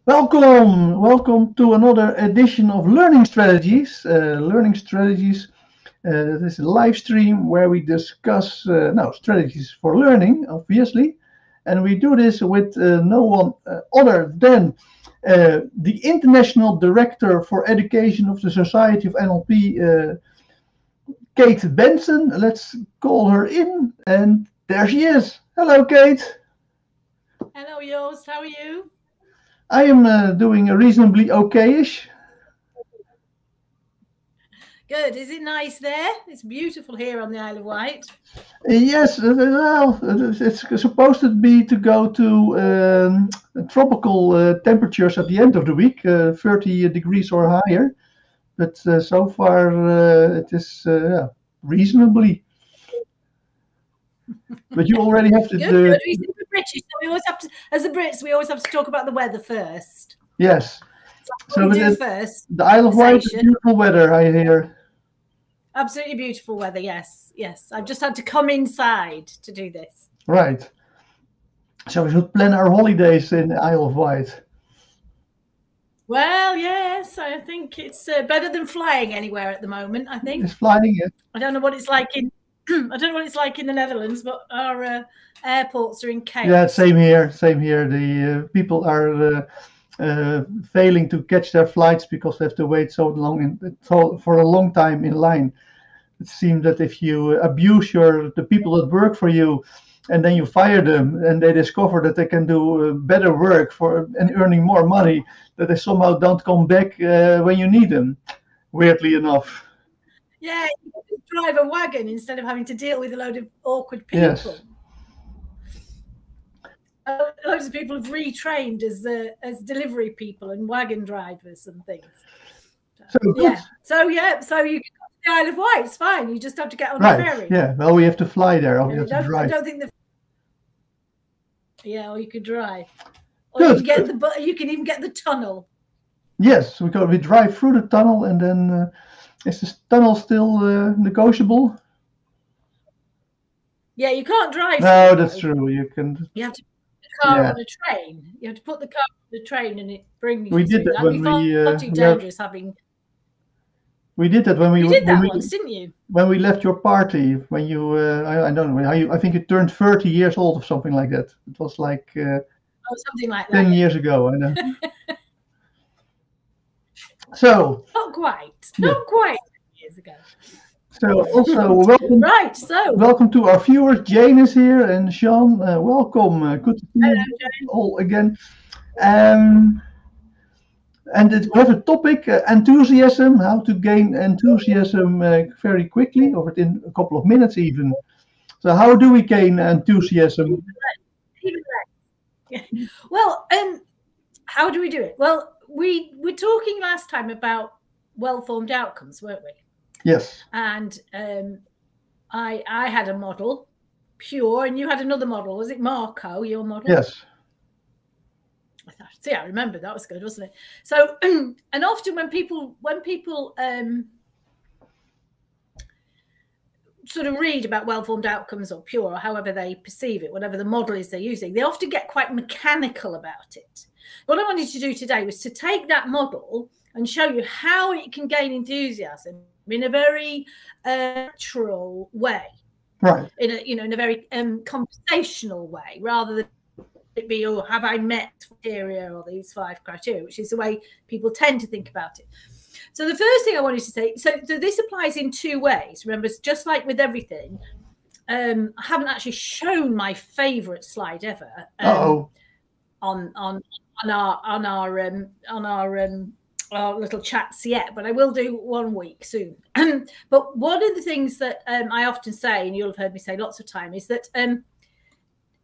Welcome to another edition of Learning Strategies. Learning Strategies. This is a live stream where we discuss strategies for learning, obviously, and we do this with no one other than the International Director for Education of the Society of NLP, Kate Benson. Let's call her in, and there she is. Hello, Kate. Hello, Joost. How are you? I am doing a reasonably okayish. Good. Is it nice there? It's beautiful here on the Isle of Wight. Yes, well, it's supposed to be to go to tropical temperatures at the end of the week, 30 degrees or higher. But so far it is reasonably. But you already have to. Good. We're British, so we always have to, as the Brits, we always have to talk about the weather first. Yes. So we do first. The Isle of Wight is beautiful weather, I hear. Absolutely beautiful weather. Yes. I've just had to come inside to do this. Right. So we should plan our holidays in the Isle of Wight. Well, yes, I think it's better than flying anywhere at the moment. I think it's flying. Yeah. I don't know what it's like in. I don't know what it's like in the Netherlands, but our airports are in chaos. Yeah, same here. The people are failing to catch their flights because they have to wait so long for a long time in line. It seems that if you abuse the people that work for you, and then you fire them, and they discover that they can do better work and earning more money, that they somehow don't come back when you need them. Weirdly enough. Yeah, you drive a wagon instead of having to deal with a load of awkward people. Yes. Loads of people have retrained as delivery people and wagon drivers and things. So you can go to the Isle of Wight. It's fine. You just have to get on the ferry. Yeah. Well, we have to fly there. We have to drive. I don't think or you could drive. Or Good. You can even get the tunnel. Yes, we drive through the tunnel, and then is this tunnel still negotiable? Yeah, you can't drive. No, that's true. You can. You have to put the car on a train. You have to put the car on the train, and it brings you. We did that when far too dangerous having. We did that when we. You did that once, didn't you? When we left your party, when you, I don't know how you. I think you turned 30 years old or something like that. It was like. Something like that. 10 years ago, I know. So. Not quite 10 years ago. So also welcome. Right. So welcome to our viewers. Jane is here and Sean. Welcome. Good to see you all again. And we have a topic: enthusiasm. How to gain enthusiasm very quickly, or within a couple of minutes, even. So, how do we gain enthusiasm? Well, how do we do it? Well, we were talking last time about well-formed outcomes, weren't we? Yes. And I had a model, Pure, and you had another model. Was it Marco, your model? Yes. See, I remember that was good, wasn't it? So, and often when people sort of read about well-formed outcomes or Pure, or however they perceive it, whatever the model is they're using, they often get quite mechanical about it. What I wanted to do today was to take that model and show you how it can gain enthusiasm in a very natural way, right? In a very conversational way, rather than it be, oh, have I met criteria or these 5 criteria, which is the way people tend to think about it. So the first thing I wanted to say, so this applies in 2 ways. Remember, just like with everything, I haven't actually shown my favorite slide ever on our little chats yet, but I will do one week soon. But one of the things that I often say, and you'll have heard me say lots of time, is that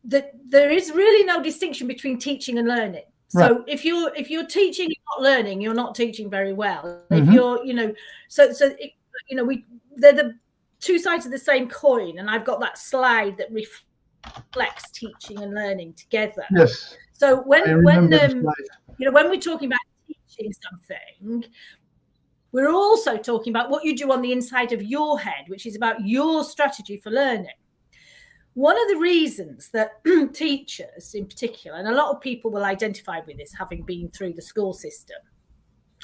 that there is really no distinction between teaching and learning. So right. if you're teaching and not learning, you're not teaching very well. Mm-hmm. If you're, they're the 2 sides of the same coin, and I've got that slide that reflects teaching and learning together. Yes. So when we're talking about teaching something, we're also talking about what you do on the inside of your head, which is about your strategy for learning. one of the reasons that teachers in particular, and a lot of people will identify with this having been through the school system,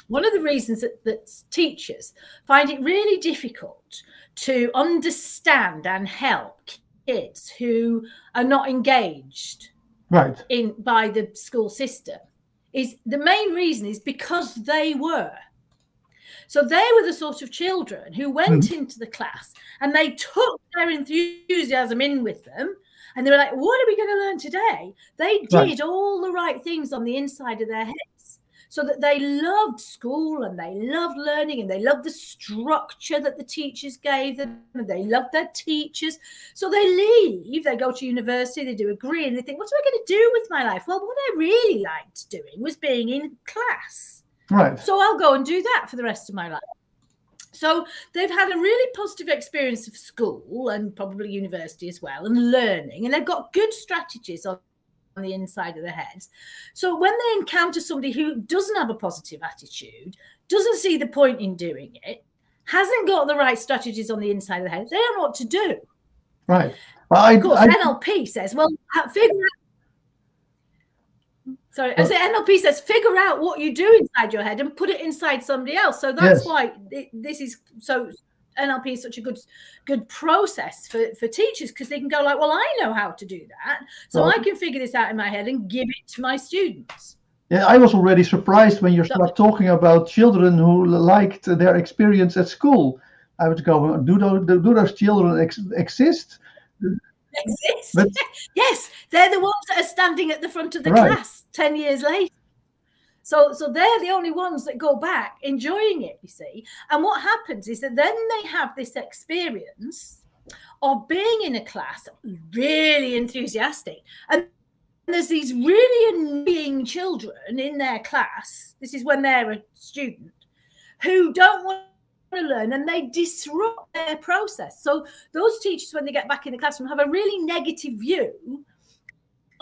one of the reasons that teachers find it really difficult to understand and help kids who are not engaged by the school system is the main reason is because they were. So they were the sort of children who went into the class and they took their enthusiasm in with them. And they were like, what are we going to learn today? They did all the right things on the inside of their heads so that they loved school and they loved learning and they loved the structure that the teachers gave them and they loved their teachers. So they leave, they go to university, they do a degree and they think, what am I going to do with my life? Well, what I really liked doing was being in class. Right. So I'll go and do that for the rest of my life. So they've had a really positive experience of school and probably university as well and learning. And they've got good strategies on the inside of their heads. So when they encounter somebody who doesn't have a positive attitude, doesn't see the point in doing it, hasn't got the right strategies on the inside of the head, they don't know what to do. Right. Well, of course, NLP says, well, figure out. Sorry, as the NLP says, figure out what you do inside your head and put it inside somebody else. So that's why this is so. NLP is such a good process for teachers because they can go like, well, I know how to do that, so I can figure this out in my head and give it to my students. Yeah, I was already surprised when you start talking about children who liked their experience at school. I would go, do those children exist? Exist. But, yes, they're the ones that are standing at the front of the class 10 years later. So they're the only ones that go back enjoying it, you see. And what happens is that then they have this experience of being in a class really enthusiastic. And there's these really annoying children in their class. This is when they're a student who don't want to learn and they disrupt their process. So those teachers, when they get back in the classroom, have a really negative view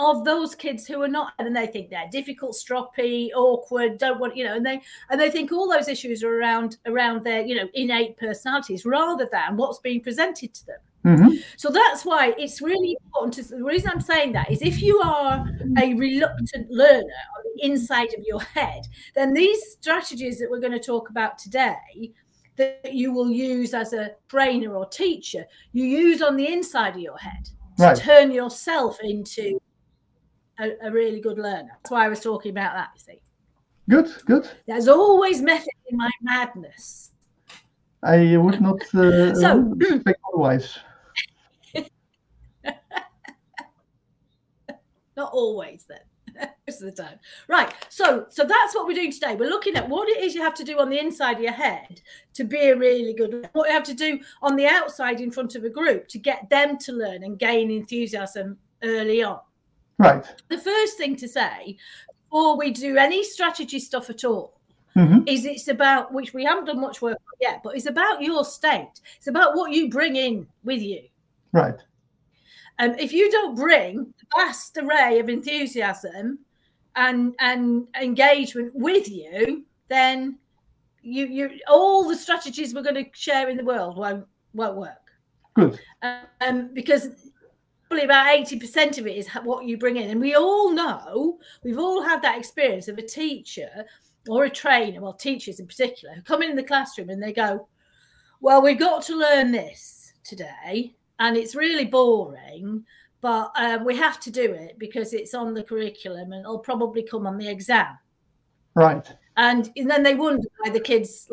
of those kids who are not, and they think they're difficult, stroppy, awkward, don't want, and they think all those issues are around their, innate personalities rather than what's being presented to them. Mm-hmm. So that's why it's really important. The reason I'm saying that is if you are a reluctant learner on the inside of your head, then these strategies that we're going to talk about today that you will use as a trainer or teacher, you use on the inside of your head to turn yourself into a really good learner. That's why I was talking about that, you see. Good. There's always method in my madness. I would not expect otherwise. Not always then. Most of the time. Right. So that's what we're doing today. We're looking at what it is you have to do on the inside of your head to be a really good learner. What you have to do on the outside in front of a group to get them to learn and gain enthusiasm early on. Right. The first thing to say before we do any strategy stuff at all is it's about, which we haven't done much work on yet, but it's about your state. It's about what you bring in with you. Right. If you don't bring a vast array of enthusiasm and engagement with you, then you all the strategies we're going to share in the world won't work. Good. Because probably about 80% of it is what you bring in. And we all know, we've all had that experience of a teacher or a trainer, well, teachers in particular, who come in the classroom and they go, well, we've got to learn this today. And it's really boring, but we have to do it because it's on the curriculum and it'll probably come on the exam. Right. And then they wonder why the kids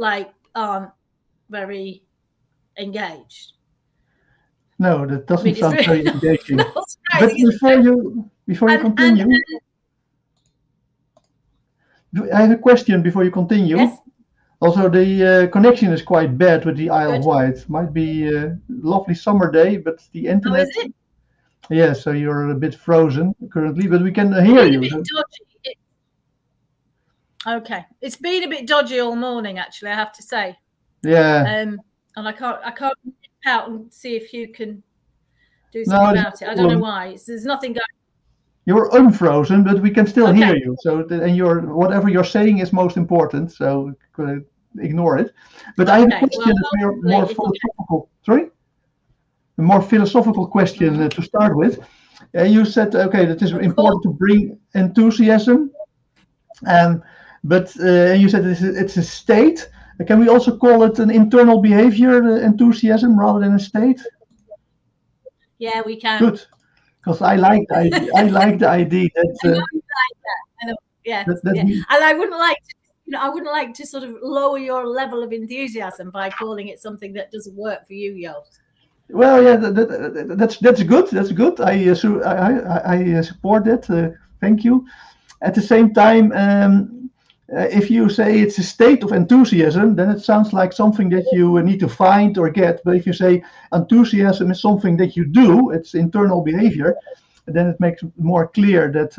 aren't very engaged. No, that doesn't sound very engaging. But before you continue, I have a question before you continue. Yes. Also, the connection is quite bad with the Isle of Wight. Might be a lovely summer day, but the internet. Oh, is it? Yeah, so you're a bit frozen currently, but we can hear you. Okay, it's been a bit dodgy all morning, actually. I have to say. Yeah. And I can't nip out and see if you can do something about it. I don't know why. There's nothing going. You're unfrozen, but we can still hear you. So, and whatever you're saying is most important. So, ignore it. But I have a question that's more philosophical. Sorry. a more philosophical question to start with. You said, okay, that is important to bring enthusiasm, but you said it's a state. Can we also call it an internal behavior, enthusiasm, rather than a state? Yeah, we can. Good, because I like the idea. I like the idea that. And I wouldn't like to. I wouldn't like to sort of lower your level of enthusiasm by calling it something that doesn't work for you, Joost. Well, yeah, that's good. That's good. I support that. Thank you. At the same time, if you say it's a state of enthusiasm, then it sounds like something that you need to find or get. But if you say enthusiasm is something that you do, it's internal behavior, then it makes it more clear that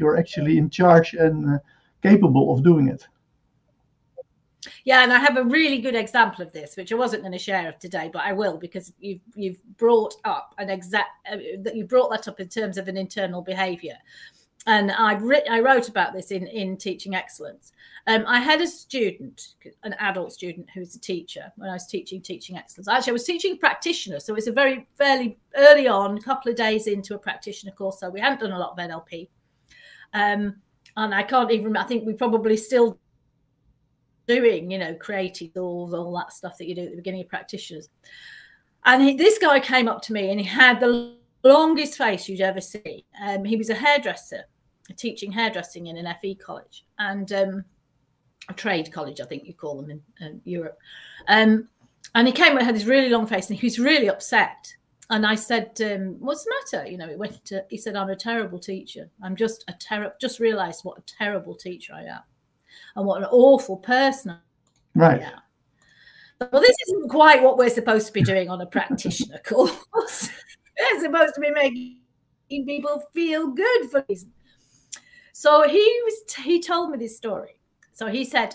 you're actually in charge and capable of doing it. Yeah, and I have a really good example of this, which I wasn't going to share today, but I will, because you've brought up you brought that up in terms of an internal behaviour, and I wrote about this in Teaching Excellence. I had a student, an adult student, who's a teacher when I was teaching Excellence. Actually, I was teaching practitioner, so it's a fairly early on, a couple of days into a practitioner course, so we hadn't done a lot of NLP, and I can't even. I think we probably still doing, creative tools, all that stuff that you do at the beginning of practitioners. And this guy came up to me and he had the longest face you'd ever see. He was a hairdresser, teaching hairdressing in an FE college, and a trade college, I think you call them in Europe. And he came and had this really long face and he was really upset. And I said, what's the matter? He said, I'm a terrible teacher. I'm just realised what a terrible teacher I am. And what an awful person. Right. Yeah. Well, this isn't quite what we're supposed to be doing on a practitioner course. We're supposed to be making people feel good for reason. So he told me this story. So he said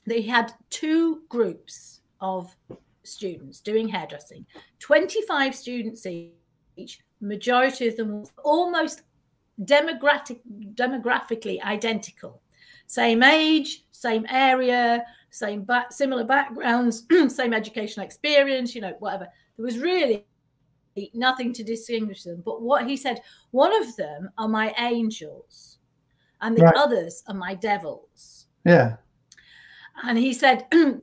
that he had 2 groups of students doing hairdressing, 25 students each. Majority of them were almost demographically identical. Same age, same area, similar backgrounds, same educational experience, whatever. There was really nothing to distinguish them. But what he said, one of them are my angels and the others are my devils. Yeah. And he said, he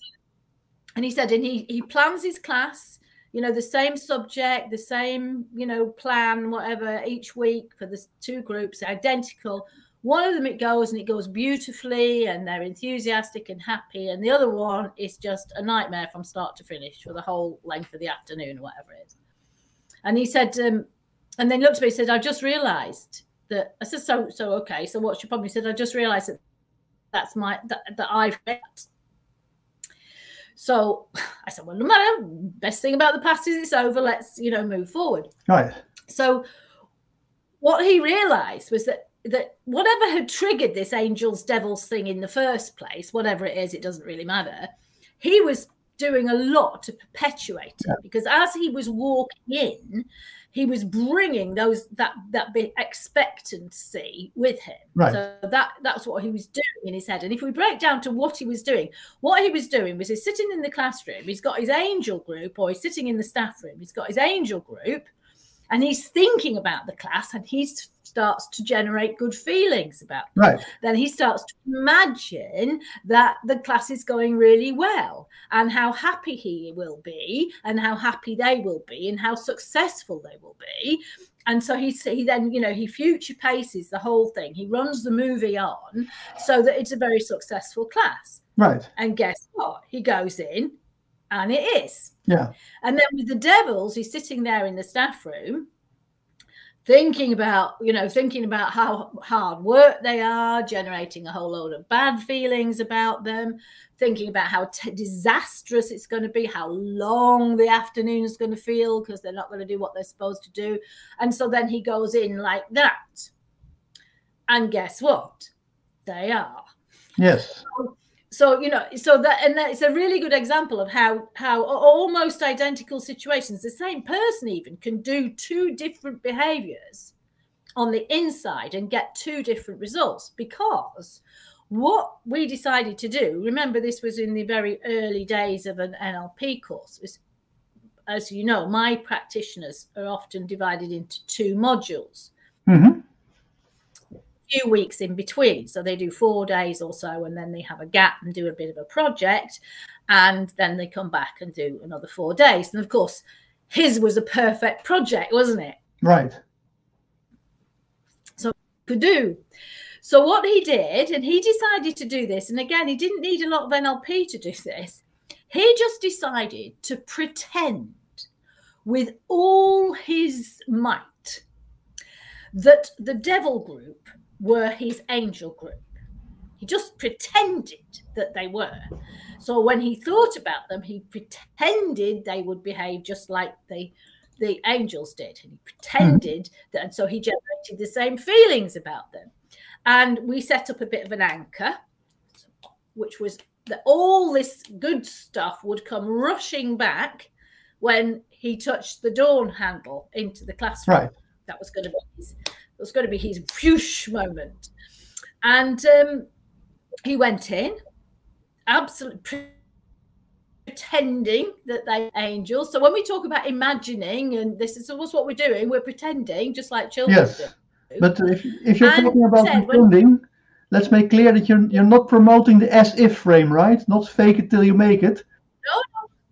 plans his class, the same subject, the same, plan, whatever, each week for the 2 groups, identical. One of them it goes beautifully and they're enthusiastic and happy. And the other one is just a nightmare from start to finish for the whole length of the afternoon or whatever it is. And he said, and then looked at me and said, I just realised that. I said, so okay, so what's your problem? He said, I just realised that I've met. So I said, well, no matter, best thing about the past is it's over. Let's, move forward. Right. So what he realised was that whatever had triggered this angels devils thing in the first place, whatever it is, it doesn't really matter. He was doing a lot to perpetuate it, because as he was walking in, he was bringing that bit expectancy with him. Right. So that's what he was doing in his head. And if we break down to what he was doing was he's sitting in the classroom, he's got his angel group, or he's sitting in the staff room, he's got his angel group, and he's thinking about the class, and he starts to generate good feelings about it. Right. Then he starts to imagine that the class is going really well, and how happy he will be, and how happy they will be, and how successful they will be. And so he then, he future paces the whole thing. He runs the movie on so that it's a very successful class. Right. And guess what? He goes in, and it is. Yeah. And then with the devils, he's sitting there in the staff room thinking about how hard work they are, generating a whole load of bad feelings about them, thinking about how disastrous it's going to be, how long the afternoon is going to feel because they're not going to do what they're supposed to do. And so then he goes in like that. And guess what? They are. Yes. So that's a really good example of how almost identical situations, the same person even can do 2 different behaviors on the inside and get 2 different results. Because what we decided to do, remember this was in the very early days of an NLP course, as you know, my practitioners are often divided into 2 modules. Mm-hmm. Few weeks in between, so they do 4 days or so, and then they have a gap and do a bit of a project, and then they come back and do another 4 days. And of course, his was a perfect project, wasn't it? Right. So could do. So what he did, and he decided to do this, and again, he didn't need a lot of NLP to do this. He just decided to pretend with all his might that the devil group were his angel group. He just pretended that they were. So when he thought about them, he pretended they would behave just like the angels did. And he pretended that, and so he generated the same feelings about them. And we set up a bit of an anchor, which was that all this good stuff would come rushing back when he touched the door handle into the classroom. Right. That was going to be his whoosh moment. And he went in, absolutely pretending that they're angels. So when we talk about imagining, and this is almost what we're doing, we're pretending just like children do. But if you're talking about pretending, let's make clear that you're not promoting the as-if frame, right? Not fake it till you make it.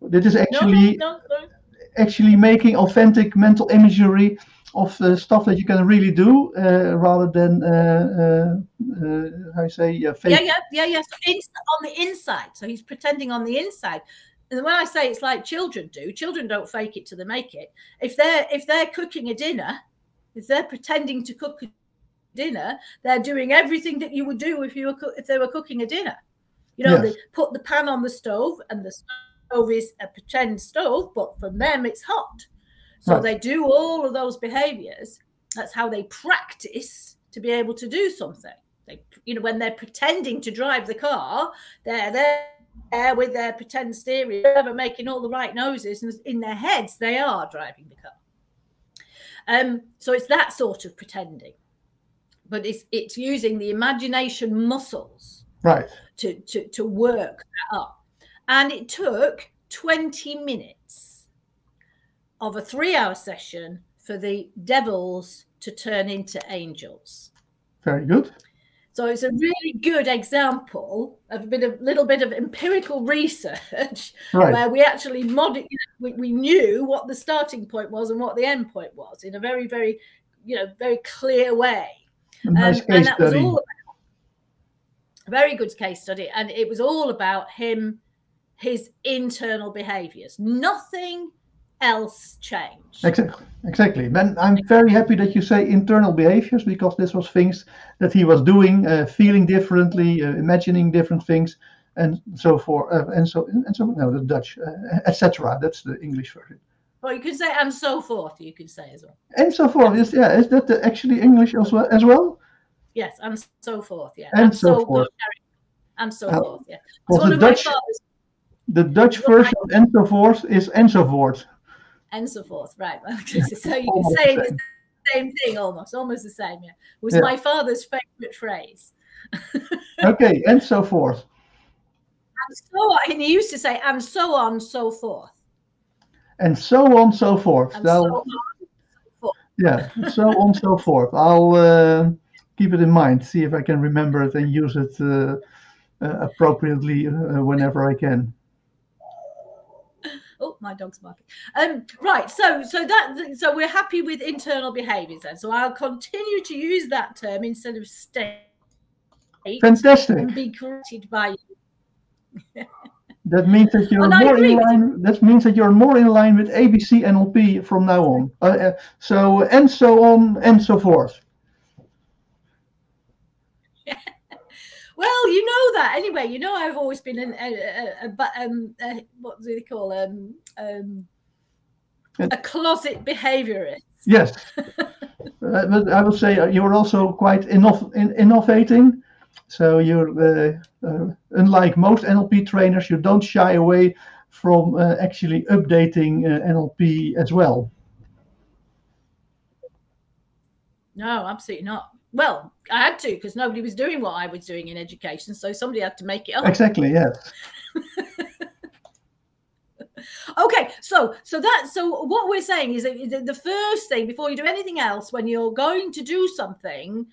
No. This is actually actually making authentic mental imagery of the stuff that you can really do, rather than how you say, fake. Yeah. So on the inside, so he's pretending on the inside. And when I say it's like children do, children don't fake it till they make it. If they're cooking a dinner, if they're pretending to cook a dinner, they're doing everything that you would do if they were cooking a dinner. You know, They put the pan on the stove, and the stove is a pretend stove, but for them it's hot. So they do all of those behaviors. That's how they practice to be able to do something. They, when they're pretending to drive the car, they're there with their pretend steering, making all the right noises, and in their heads they are driving the car. So it's that sort of pretending, but it's using the imagination muscles, right, to work that up. And it took 20 minutes of a 3-hour session for the devils to turn into angels. Very good. So it's a really good example of a little bit of empirical research, where we actually we knew what the starting point was and what the end point was in a very, very, very clear way. Nice case that study. was all a very good case study, and it was all about his internal behaviors. Nothing else changed. Exactly. Ben, I'm very happy that you say internal behaviors, because this was things that he was doing, feeling differently, imagining different things, and so forth, and so no, the Dutch, etc. That's the English version. Well, you could say and so forth. You could say as well. And so forth. Is that actually English as well? Yes, and so forth. Yeah, and so forth. And so forth. Yeah. The Dutch version of and so forth is and so forth. And so forth, right? So you can say the same thing, almost the same. Yeah, it was my father's favorite phrase. Okay, and so forth. And so on, and he used to say, and so on, so forth. And so on, so forth. And so on, so forth. Yeah, so on, so forth. I'll keep it in mind, see if I can remember it and use it appropriately whenever I can. Oh, my dog's barking. Right, so we're happy with internal behaviours then. So I'll continue to use that term instead of state. Fantastic. And be corrected by you. That means that you're more in line. That means that you're more in line with ABC NLP from now on. So and so on and so forth. Well, you know that anyway. You know I've always been what do they call a closet behaviourist. Yes, but I would say you're also quite innovating. So you're unlike most NLP trainers, you don't shy away from actually updating NLP as well. No, absolutely not. Well, I had to, because nobody was doing what I was doing in education, so somebody had to make it up. Exactly, yes. Okay, so what we're saying is that the first thing before you do anything else, when you're going to do something,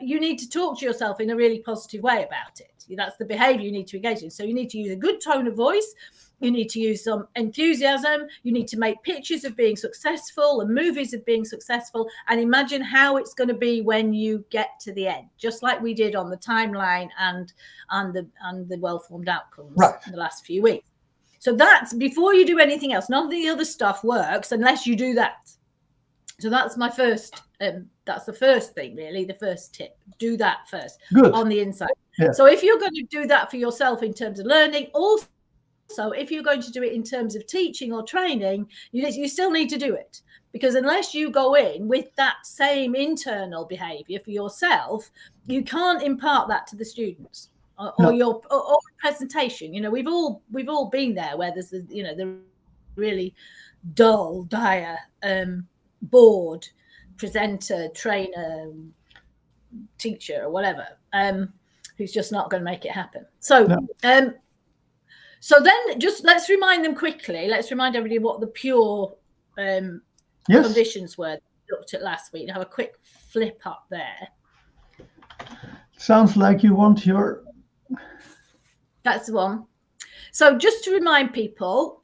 you need to talk to yourself in a really positive way about it. That's the behavior you need to engage in. So you need to use a good tone of voice. You need to use some enthusiasm. You need to make pictures of being successful and movies of being successful, and imagine how it's going to be when you get to the end, just like we did on the timeline and the well-formed outcomes in the last few weeks. So that's before you do anything else. None of the other stuff works unless you do that. So that's my first. That's the first thing, really. The first tip: do that first on the inside. Yeah. So if you're going to do that for yourself in terms of learning, also if you're going to do it in terms of teaching or training, you still need to do it, because unless you go in with that same internal behavior for yourself, you can't impart that to the students. Or your presentation. We've all been there where there's the really dull, dire, bored presenter, trainer, teacher, or whatever, who's just not going to make it happen. So so then just let's remind them quickly. Let's remind everybody what the pure conditions were that we looked at last week. Have a quick flip up there. Sounds like you want your... That's the one. So just to remind people,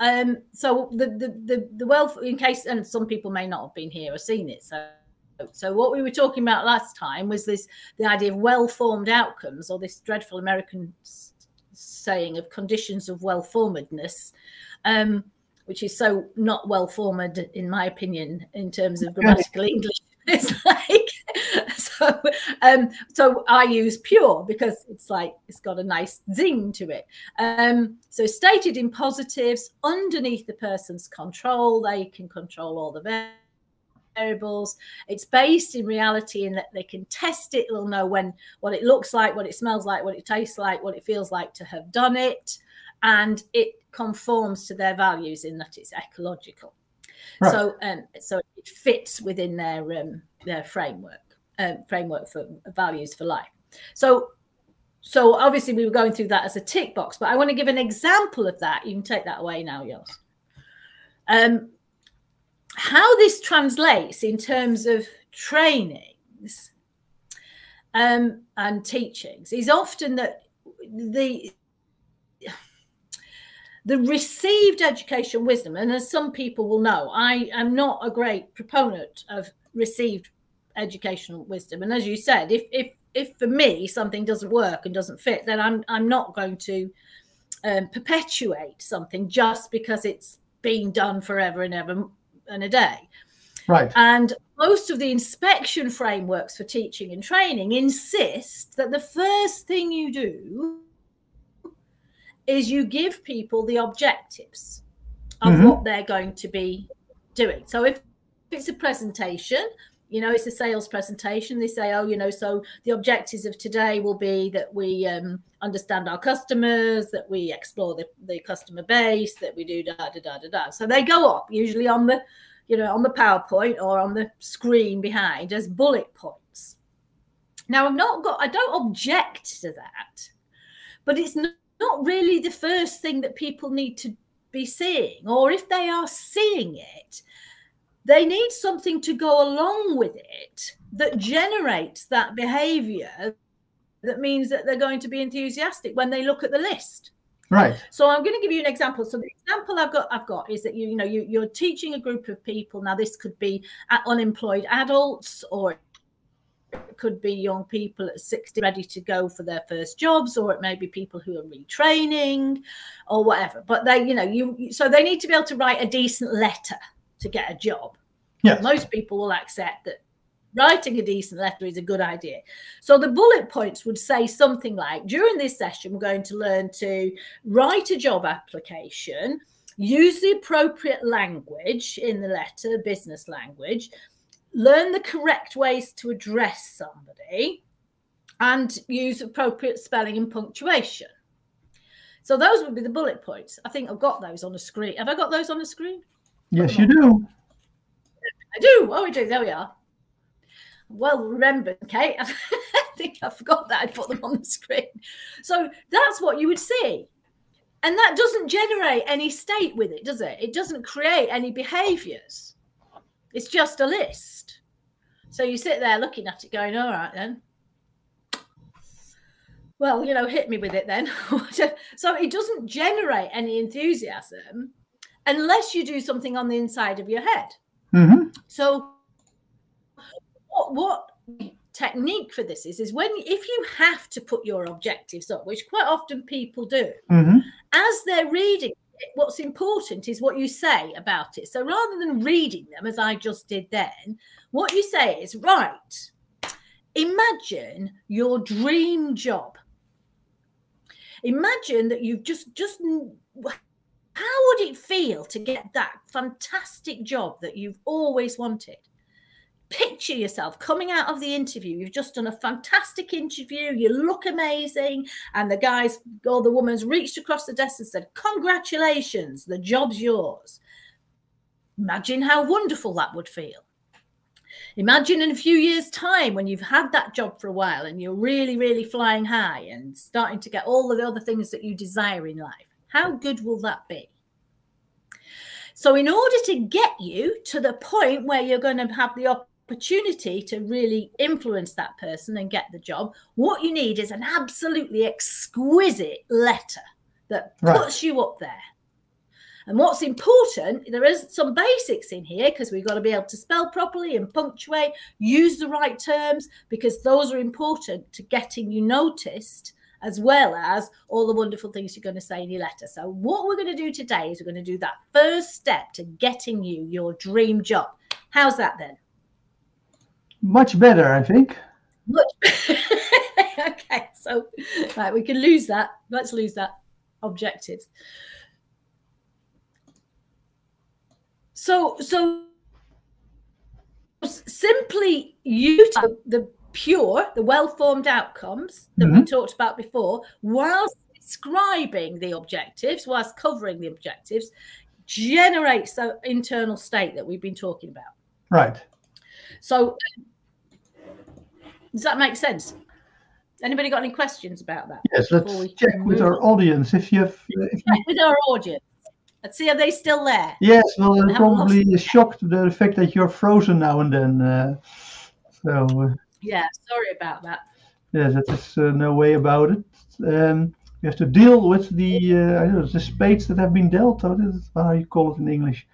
so the wealth, in case, and some people may not have been here or seen it. So what we were talking about last time was the idea of well-formed outcomes, or this dreadful American saying of conditions of well-formedness, which is so not well-formed, in my opinion, in terms of grammatical English. It's like, so I use pure because it's like it's got a nice zing to it. So stated in positives, underneath the person's control, they can control all the variables. It's based in reality in that they can test it. They'll know what it looks like, what it smells like, what it tastes like, what it feels like to have done it, and it conforms to their values in that it's ecological. Right. So it fits within their framework for values for life. So obviously we were going through that as a tick box, but I want to give an example of that. You can take that away now, Jos. How this translates in terms of trainings and teachings is often that the received education wisdom, and as some people will know, I am not a great proponent of received educational wisdom. And as you said, if for me something doesn't work and doesn't fit, then I'm not going to perpetuate something just because it's been done forever and ever and a day. Right. And most of the inspection frameworks for teaching and training insist that the first thing you do is you give people the objectives of what they're going to be doing. So if it's a presentation, it's a sales presentation, they say, so the objectives of today will be that we understand our customers, that we explore the customer base, that we do da. So they go up usually on the, on the PowerPoint or on the screen behind as bullet points. Now I don't object to that, but it's not really the first thing that people need to be seeing, or if they are seeing it, they need something to go along with it that generates that behavior that means that they're going to be enthusiastic when they look at the list. Right. So I'm going to give you an example. So the example I've got is that you're teaching a group of people. Now this could be unemployed adults, or it could be young people at 60 ready to go for their first jobs, or it may be people who are retraining or whatever. But so they need to be able to write a decent letter to get a job. Yes. Most people will accept that writing a decent letter is a good idea. So the bullet points would say something like, during this session, we're going to learn to write a job application, use the appropriate language in the letter, business language, learn the correct ways to address somebody, and use appropriate spelling and punctuation. So those would be the bullet points. I think I've got those on the screen. Have I got those on the screen? Yes, you do. I do. Oh, we do. There we are. Well remembered, Kate. I think I forgot that I put them on the screen. So that's what you would see. And that doesn't generate any state with it, does it? It doesn't create any behaviors. It's just a list. So you sit there looking at it going, all right, then. Well, you know, hit me with it then. So it doesn't generate any enthusiasm unless you do something on the inside of your head. Mm-hmm. So what technique for this is if you have to put your objectives up, which quite often people do, mm-hmm. as they're reading it, what's important is what you say about it. So rather than reading them, as I just did then, what you say is, right, imagine your dream job. Imagine that you've just how would it feel to get that fantastic job that you've always wanted? Picture yourself coming out of the interview. You've just done a fantastic interview. You look amazing. And the guy's or the woman's reached across the desk and said, congratulations, the job's yours. Imagine how wonderful that would feel. Imagine in a few years' time when you've had that job for a while and you're really, really flying high and starting to get all of the other things that you desire in life. How good will that be? So in order to get you to the point where you're going to have the opportunity to really influence that person and get the job, what you need is an absolutely exquisite letter that puts you up there. And what's important, there is some basics in here because we've got to be able to spell properly and punctuate, use the right terms, because those are important to getting you noticed, as well as all the wonderful things you're going to say in your letter. So what we're going to do today is we're going to do that first step to getting you your dream job. How's that then? Much better, I think. Okay, so right, we can lose that. Let's lose that. Objectives. So simply use the well-formed outcomes that we talked about before, whilst describing the objectives, whilst covering the objectives, generates the internal state that we've been talking about. Right. So does that make sense? Anybody got any questions about that? Yes, let's check with our audience. If you have, with our audience. Let's see, are they still there? Yes, well, they're probably shocked at the fact that you're frozen now and then. Yeah, sorry about that. Yes, that is no way about it. You have to deal with the I don't know, the spades that have been dealt. Or how you call it in English.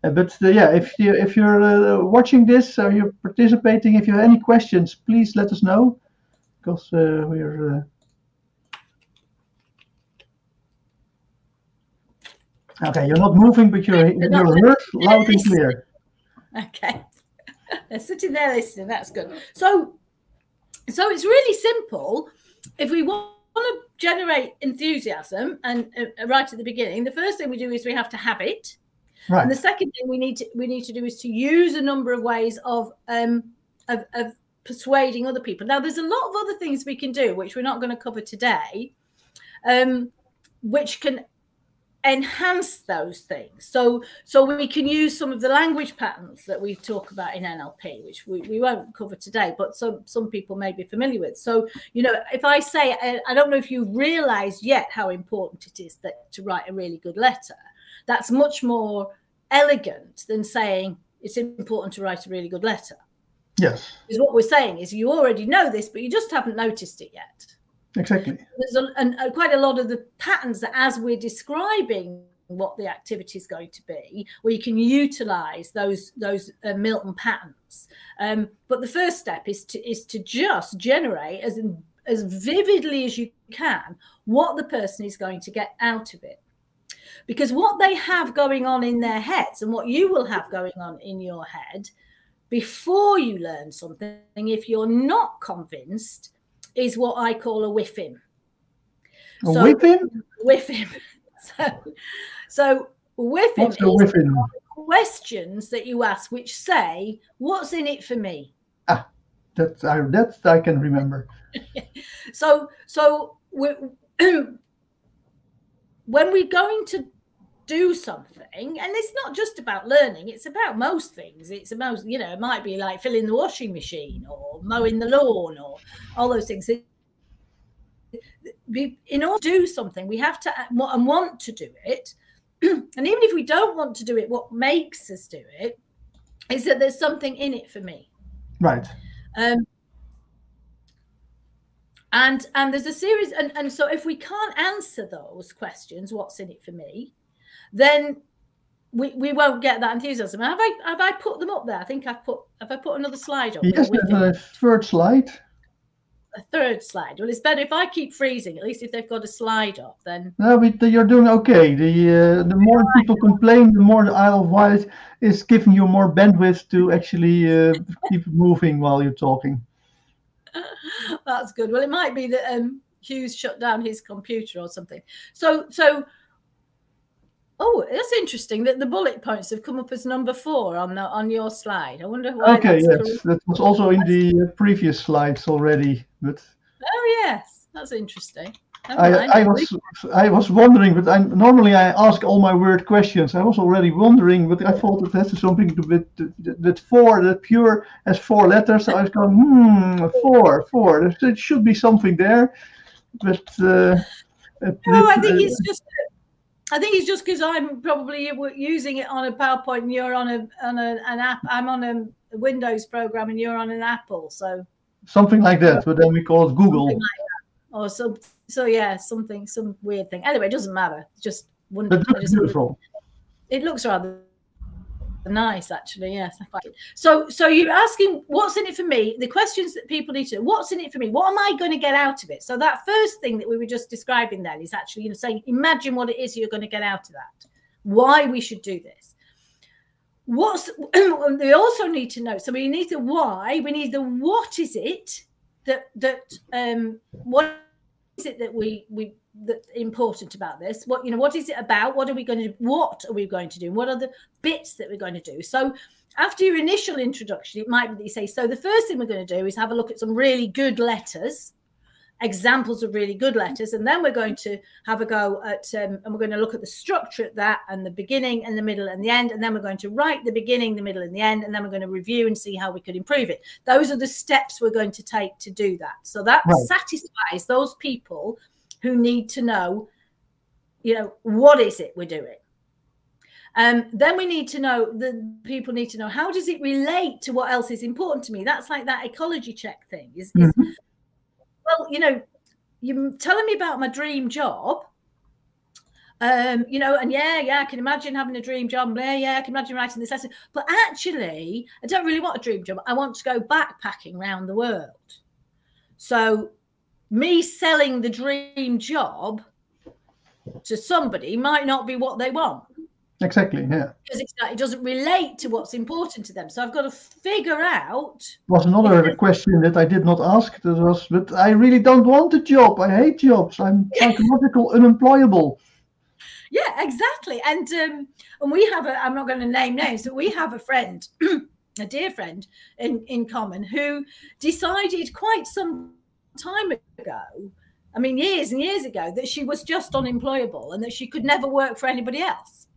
Yeah, if you're watching this or you're participating, if you have any questions, please let us know, because we're. Okay, you're not moving, but you're heard loud and clear. Okay, they're sitting there listening. That's good. So it's really simple. If we want to generate enthusiasm, and right at the beginning, the first thing we do is we have to have it. Right. And the second thing we need to do is to use a number of ways of persuading other people. Now, there's a lot of other things we can do, which we're not going to cover today, which can enhance those things. So we can use some of the language patterns that we talk about in NLP, which we won't cover today, but some people may be familiar with. So, you know, if I say, I don't know if you've realized yet how important it is to write a really good letter. That's much more elegant than saying it's important to write a really good letter. Yes. Because what we're saying is you already know this, but you just haven't noticed it yet. Exactly. There's quite a lot of the patterns that, as we're describing what the activity is going to be, we can utilize those Milton patterns. But the first step is to just generate as vividly as you can what the person is going to get out of it. Because what they have going on in their heads and what you will have going on in your head before you learn something, if you're not convinced, is what I call a whiffing. Whiffing? Whiffing. So whiffing is the questions that you ask which say, what's in it for me? Ah, that I can remember. So when we're going to do something, and it's not just about learning, it's about most things. It's about, you know, it might be like filling the washing machine or mowing the lawn or all those things. in order to do something, we have to and want to do it. And even if we don't want to do it, what makes us do it is that there's something in it for me. Right. And there's a series, and so if we can't answer those questions, what's in it for me, then we won't get that enthusiasm. Have I put them up there? I think have I put another slide up? Yes, a third slide. A third slide. Well, it's better if I keep freezing. At least if they've got a slide up, then. No, you're doing okay. The more people complain, the more the Isle of Wight is giving you more bandwidth to actually keep moving while you're talking. That's good. Well, it might be that Hugh's shut down his computer or something. So. Oh, that's interesting that the bullet points have come up as number 4 on your slide. I wonder why. Okay, yes, that was also in the previous slides already. But oh yes, that's interesting. I was wondering, but normally I ask all my weird questions. I was already wondering, but I thought it has something to do with that 4, that pure has 4 letters. So I was going, 4. There should be something there, but no, I think it's just. I think it's just because I'm probably using it on a PowerPoint and you're on an app. I'm on a Windows program and you're on an Apple. So something like that, but then we call it Google. Like or so yeah, some weird thing. Anyway, it doesn't matter. It's just wonderful. But beautiful. It looks rather nice, actually. Yes, I like it. So you're asking what's in it for me? The questions that people need to know. What's in it for me? What am I going to get out of it? So that first thing that we were just describing then is actually, saying, imagine what it is you're going to get out of that. Why we should do this. We also need to know. So we need the why. We need the what is it what is it that that's important about this? What is it about? What are we going to do? What are we going to do? What are the bits that we're going to do? So after your initial introduction, it might be that you say, so the first thing we're going to do is have a look at some really good letters, examples of really good letters, and then we're going to have a go at and we're going to look at the structure at that, and the beginning and the middle and the end, and then we're going to write the beginning, the middle and the end, and then we're going to review and see how we could improve it. Those are the steps we're going to take to do that. So that satisfies those people who need to know, what is it we're doing? Then we need to know, the people need to know, how does it relate to what else is important to me? That's like that ecology check thing. Well, you're telling me about my dream job, and I can imagine having a dream job. Yeah, I can imagine writing this essay. But actually, I don't really want a dream job. I want to go backpacking around the world. So me selling the dream job to somebody might not be what they want. Exactly, yeah. Because it doesn't relate to what's important to them. So I've got to figure out. Was another question that I did not ask. That was, but I really don't want a job. I hate jobs. I'm psychological unemployable. Yeah, exactly. And we have I'm not going to name names, but we have a friend, a dear friend in common, who decided quite some time ago, years and years ago, that she was just unemployable and that she could never work for anybody else.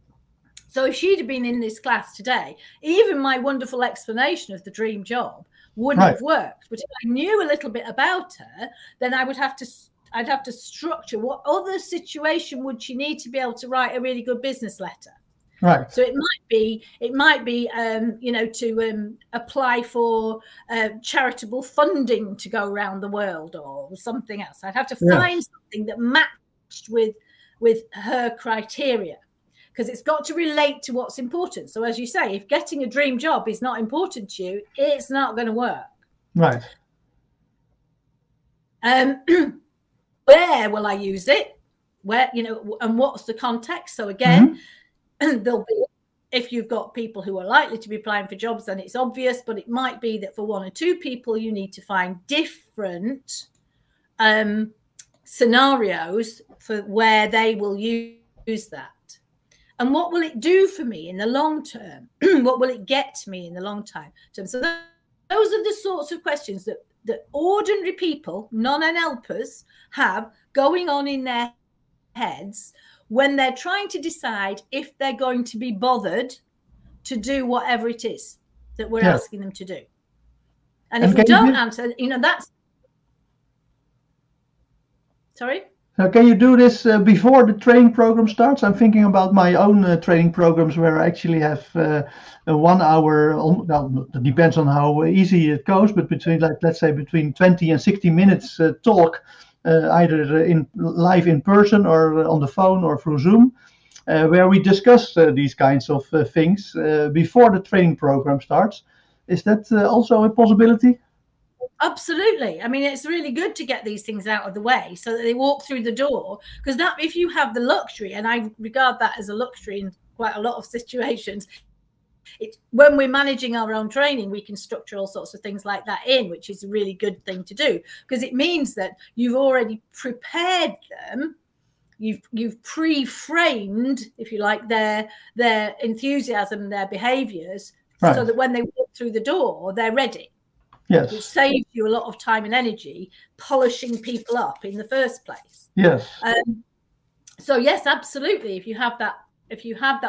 So if she'd have been in this class today, even my wonderful explanation of the dream job wouldn't have worked. But if I knew a little bit about her, then I'd have to structure what other situation would she need to be able to write a really good business letter. Right. So it might be to apply for charitable funding to go around the world or something else. I'd have to find something that matched with her criteria, because it's got to relate to what's important. So as you say, if getting a dream job is not important to you, it's not going to work. Right. Where will I use it? Where, and what's the context? So again, there'll be, if you've got people who are likely to be applying for jobs, then it's obvious, but it might be that for 1 or 2 people, you need to find different scenarios for where they will use that. And what will it do for me in the long term? What will it get me in the long term? So those are the sorts of questions that ordinary people, non-NLPers, have going on in their heads when they're trying to decide if they're going to be bothered to do whatever it is that we're asking them to do. And if we don't answer, that's... Sorry? So can you do this before the training program starts? I'm thinking about my own training programs where I actually have a 1 hour. Well, it depends on how easy it goes, but between, like, let's say between 20 and 60 minutes talk, either in live in person or on the phone or through Zoom, where we discuss these kinds of things before the training program starts. Is that also a possibility? Absolutely. I mean, it's really good to get these things out of the way so that they walk through the door. Because that, if you have the luxury, and I regard that as a luxury in quite a lot of situations, when we're managing our own training, we can structure all sorts of things like that in, which is a really good thing to do, because it means that you've already prepared them. You've pre-framed, if you like, their enthusiasm, their behaviors, right, so that when they walk through the door, they're ready. Yes. Which saves you a lot of time and energy polishing people up in the first place. Yes. So yes, absolutely. If you have that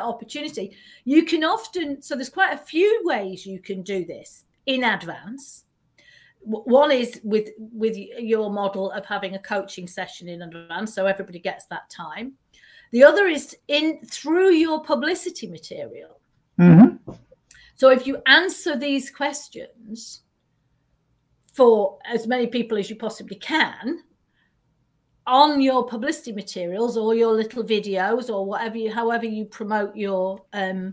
opportunity, you can often, so there's quite a few ways you can do this in advance. One is with your model of having a coaching session in advance, so everybody gets that time. The other is through your publicity material. Mm-hmm. So if you answer these questions for as many people as you possibly can on your publicity materials or your little videos or however you promote your I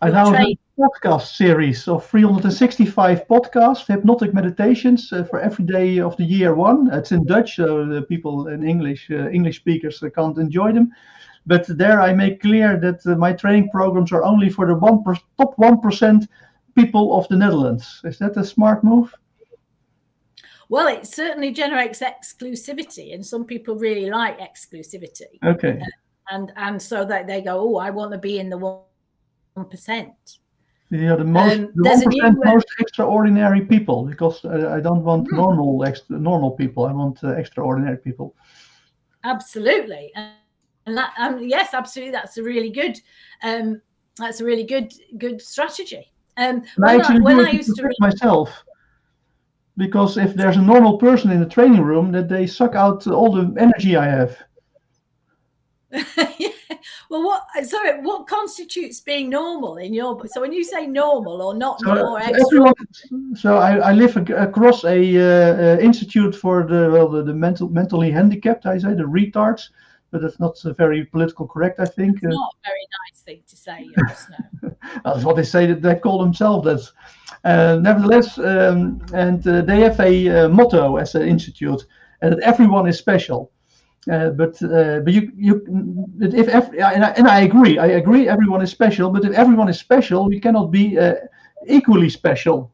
now have a podcast series of 365 podcasts, hypnotic meditations for every day of the year one. It's in Dutch, so the people in English speakers can't enjoy them. But there I make clear that my training programs are only for the top 1% people of the Netherlands. Is that a smart move? Well, it certainly generates exclusivity, and some people really like exclusivity. Okay. And so that they go, oh, I want to be in the 1%. Yeah, the 1% most extraordinary people, because I don't want normal people. I want extraordinary people. Absolutely, and that yes, absolutely, that's a really good strategy. When I used to myself. Because if there's a normal person in the training room, that they suck out all the energy I have. Yeah. Well, what constitutes being normal in your book? So when you say normal or not, I live across a institute for the mentally handicapped. I say the retards, but that's not very political correct. I think it's not a very nice thing to say. Yes, no. That's what they say, that they call themselves. That's nevertheless, and they have a motto as an institute, and that everyone is special. But I agree, everyone is special. But if everyone is special, we cannot be equally special,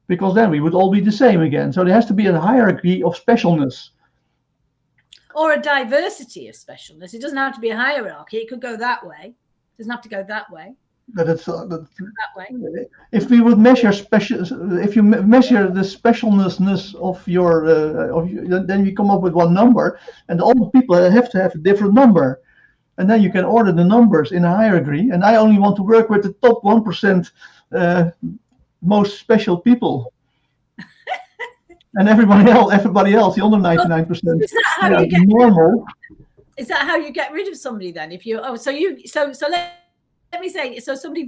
because then we would all be the same again. So there has to be a hierarchy of specialness. Or a diversity of specialness. It doesn't have to be a hierarchy. It could go that way. It doesn't have to go that way. But it's that way. If we would measure if you measure the specialness of your, then you come up with one number, and all the people have to have a different number, and then you can order the numbers in a hierarchy. And I only want to work with the top 1% most special people. And everybody else, the other 99%, is that how you get normal. Is that how you get rid of somebody then? If you so let me say, so somebody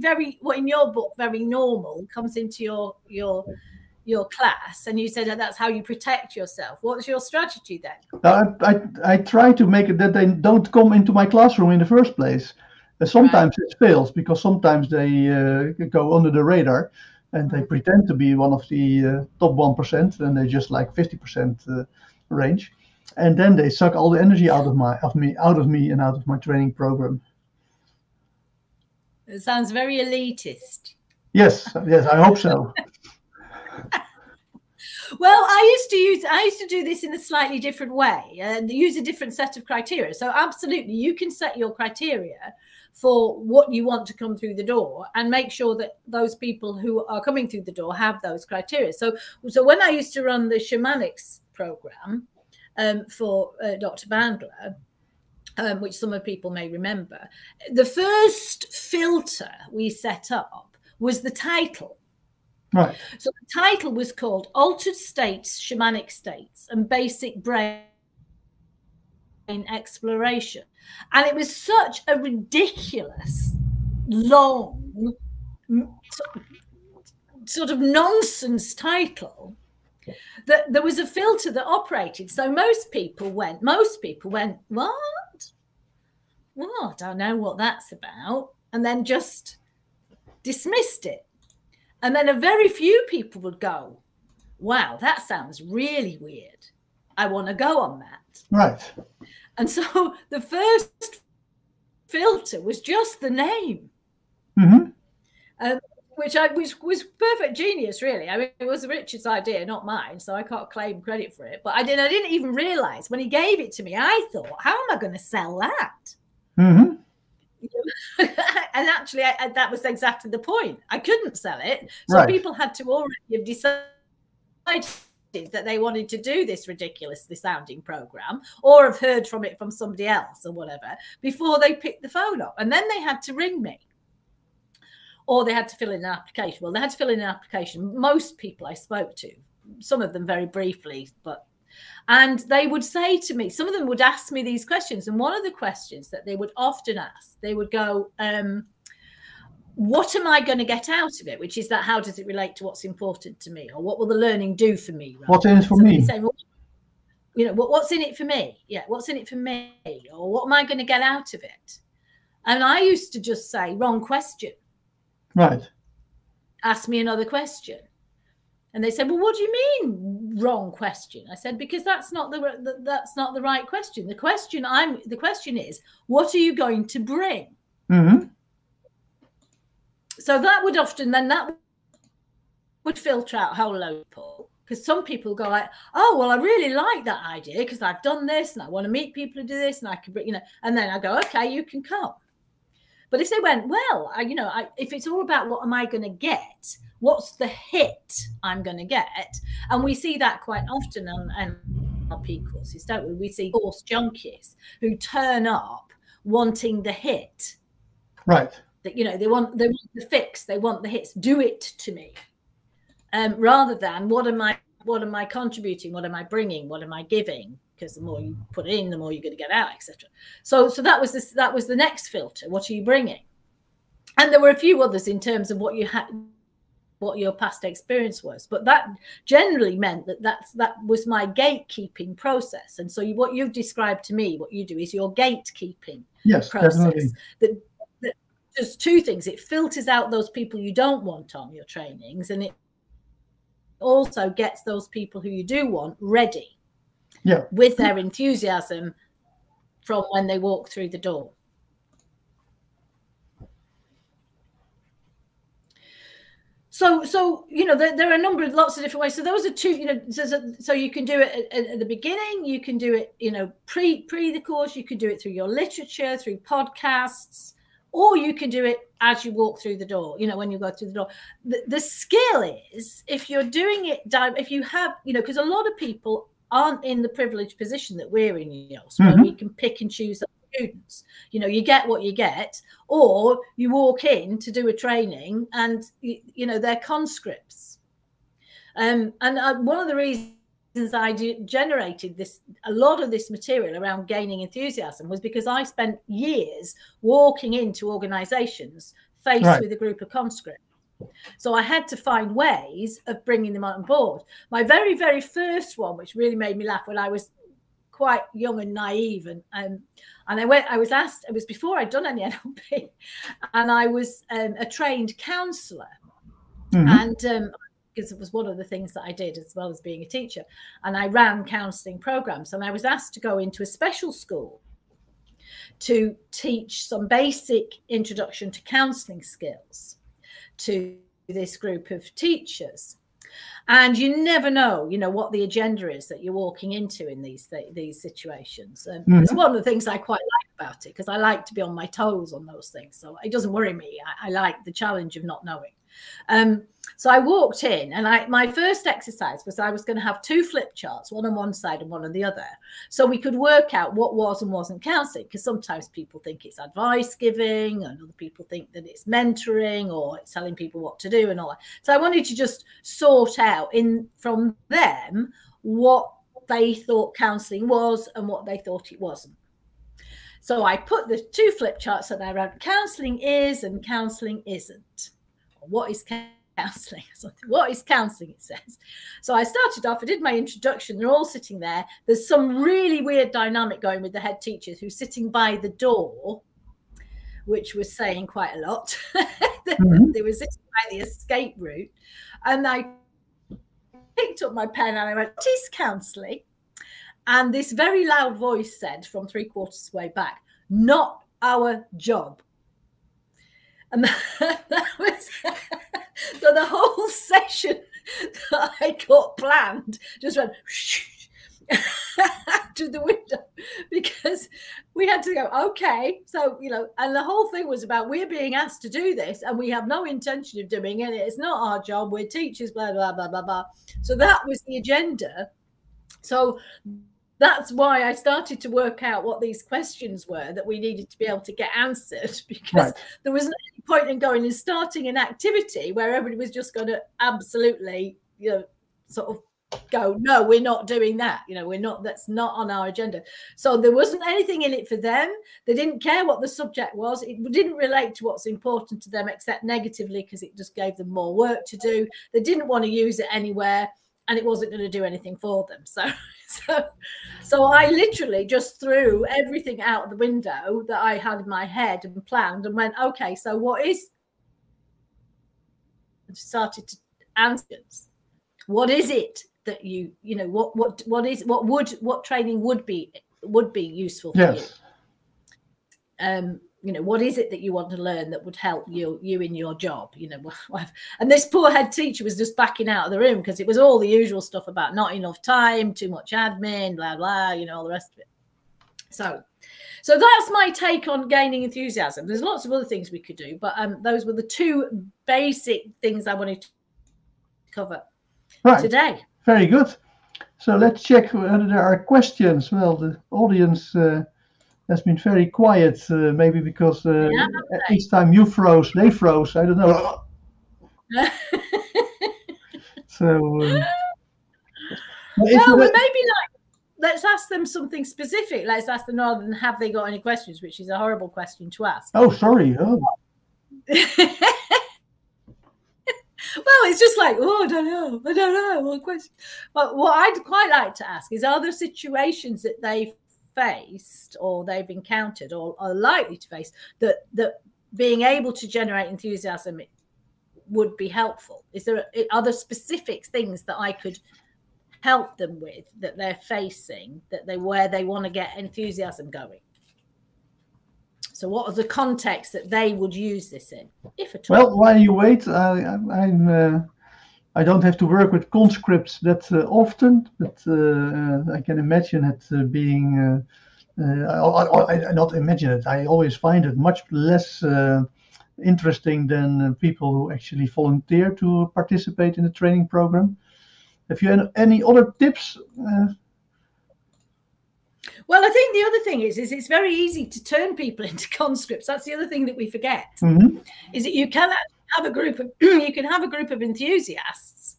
in your book, very normal, comes into your class, and you said that's how you protect yourself. What's your strategy then? I try to make it that they don't come into my classroom in the first place. Sometimes it fails, because sometimes they go under the radar. And they pretend to be one of the top 1%, and they just like 50% range, and then they suck all the energy out of me, and out of my training program. It sounds very elitist. Yes, I hope so. Well, I used to do this in a slightly different way and use a different set of criteria. So absolutely, you can set your criteria for what you want to come through the door, and make sure that those people who are coming through the door have those criteria. So when I used to run the Shamanics program for Dr. Bandler, which some of people may remember, the first filter we set up was the title. Right. So the title was called Altered States, Shamanic States, and Basic Brain exploration. And it was such a ridiculous, long, sort of nonsense title that there was a filter that operated. So most people went, what? Well, I don't know what that's about. And then just dismissed it. And then a very few people would go, wow, that sounds really weird. I want to go on that. Right. And so the first filter was just the name, which was perfect genius, really. I mean, it was Richard's idea, not mine, so I can't claim credit for it. But I didn't even realize when he gave it to me. I thought, how am I going to sell that? And actually, that was exactly the point. I couldn't sell it, so people had to already have decided that they wanted to do this ridiculously sounding program, or have heard from it from somebody else or whatever, before they picked the phone up. And then they had to ring me, or they had to fill in an application. Well, they had to fill in an application. Most people I spoke to, some of them very briefly, and they would say to me, some of them would ask me these questions. And one of the questions that they would often ask, they would go, what am I going to get out of it? Which is that, how does it relate to what's important to me? Or what will the learning do for me? Right? What's in it for me? Say, well, you know, what's in it for me? Yeah, what's in it for me? Or what am I going to get out of it? And I used to just say, wrong question. Right. Ask me another question. And they said, well, what do you mean wrong question? I said, because that's not the right question. The question is, what are you going to bring? So that would often, then that would filter out a whole load of people, because some people go like, oh, well, I really like that idea because I've done this and I want to meet people who do this and I can, you know, and then I go, okay, you can come. But if they went, well, if it's all about what am I going to get, what's the hit I'm going to get? And we see that quite often on NLP courses, don't we? We see course junkies who turn up wanting the hit. Right. That, you know, they want the fix, they want the hits, do it to me, rather than what am I contributing, what am I bringing, what am I giving? Because the more you put in, the more you're going to get out, etc. So that was the next filter. What are you bringing? And there were a few others in terms of what your past experience was, but that generally meant that was my gatekeeping process. And so what you've described to me, what you do is your gatekeeping process. Definitely. That does two things. It filters out those people you don't want on your trainings, and it also gets those people who you do want ready with their enthusiasm from when they walk through the door. So you know, there are lots of different ways. So those are two, you know, so you can do it at the beginning, you can do it, you know, pre the course, you can do it through your literature, through podcasts, or you can do it as you walk through the door, you know, when you go through the door. The skill is, if you're doing it, if you have, you know, because a lot of people aren't in the privileged position that we're in, you know, so where we can pick and choose students. You know, you get what you get, or you walk in to do a training and, you know, they're conscripts. And one of the reasons I generated a lot of this material around gaining enthusiasm was because I spent years walking into organizations faced with a group of conscripts. So I had to find ways of bringing them on board. My very, very first one, which really made me laugh when I was quite young and naive, and I was asked, it was before I'd done any NLP, and I was a trained counsellor, and because it was one of the things that I did as well as being a teacher, and I ran counselling programs, and I was asked to go into a special school to teach some basic introduction to counselling skills to this group of teachers. And you never know, you know, what the agenda is that you're walking into in these situations. It's one of the things I quite like about it, because I like to be on my toes on those things. So it doesn't worry me. I like the challenge of not knowing. So I walked in, and my first exercise was I was going to have two flip charts, one on one side and one on the other, so we could work out what was and wasn't counselling, because sometimes people think it's advice giving and other people think that it's mentoring or it's telling people what to do and all that. So I wanted to just sort out from them what they thought counselling was and what they thought it wasn't. So I put the two flip charts and I wrote counselling is and counselling isn't. What is counselling? What is counselling, it says. So I started off, I did my introduction, they're all sitting there. There's some really weird dynamic going with the head teachers who's sitting by the door, which was saying quite a lot. They were sitting by the escape route. And I picked up my pen and I went, what is counselling? And this very loud voice said from 3/4 way back, not our job. And that was so the whole session that I got planned just went to the window, because we had to go, okay, so, you know, and the whole thing was about we're being asked to do this and we have no intention of doing it. It's not our job. We're teachers, blah, blah, blah, blah, blah. So that was the agenda. So that's why I started to work out what these questions were that we needed to be able to get answered, because there wasn't any point in going and starting an activity where everybody was just going to absolutely, you know, sort of go, no, we're not doing that. You know, we're not, that's not on our agenda. So there wasn't anything in it for them. They didn't care what the subject was. It didn't relate to what's important to them except negatively, because it just gave them more work to do. They didn't want to use it anywhere, and it wasn't going to do anything for them. So I literally just threw everything out the window that I had in my head and planned and went, okay, so what is, started to answer, what is it that you know, what training would be useful for you? You know, what is it that you want to learn that would help you in your job? You know, and this poor head teacher was just backing out of the room because it was all the usual stuff about not enough time, too much admin, blah, blah, you know, all the rest of it. So that's my take on gaining enthusiasm. There's lots of other things we could do, but those were the two basic things I wanted to cover today. Very good. So let's check whether there are questions. Well, the audience has been very quiet, maybe because each time you froze, they froze. I don't know. So, well, maybe let's ask them something specific. Let's ask them rather than have they got any questions, which is a horrible question to ask. Oh, sorry. Oh. Well, it's just like, oh, I don't know. What question? But what I'd quite like to ask is, are there situations that they've faced or they've encountered or are likely to face that being able to generate enthusiasm would be helpful? Are there specific things that I could help them with that they're facing, where they want to get enthusiasm going? So what are the contexts that they would use this in, if at all? Well, while you wait, I don't have to work with conscripts that often, but I can imagine it being, I not imagine it, I always find it much less interesting than people who actually volunteer to participate in the training program. Have you any other tips? Well, I think the other thing is it's very easy to turn people into conscripts. That's the other thing that we forget, is that you can have a group of enthusiasts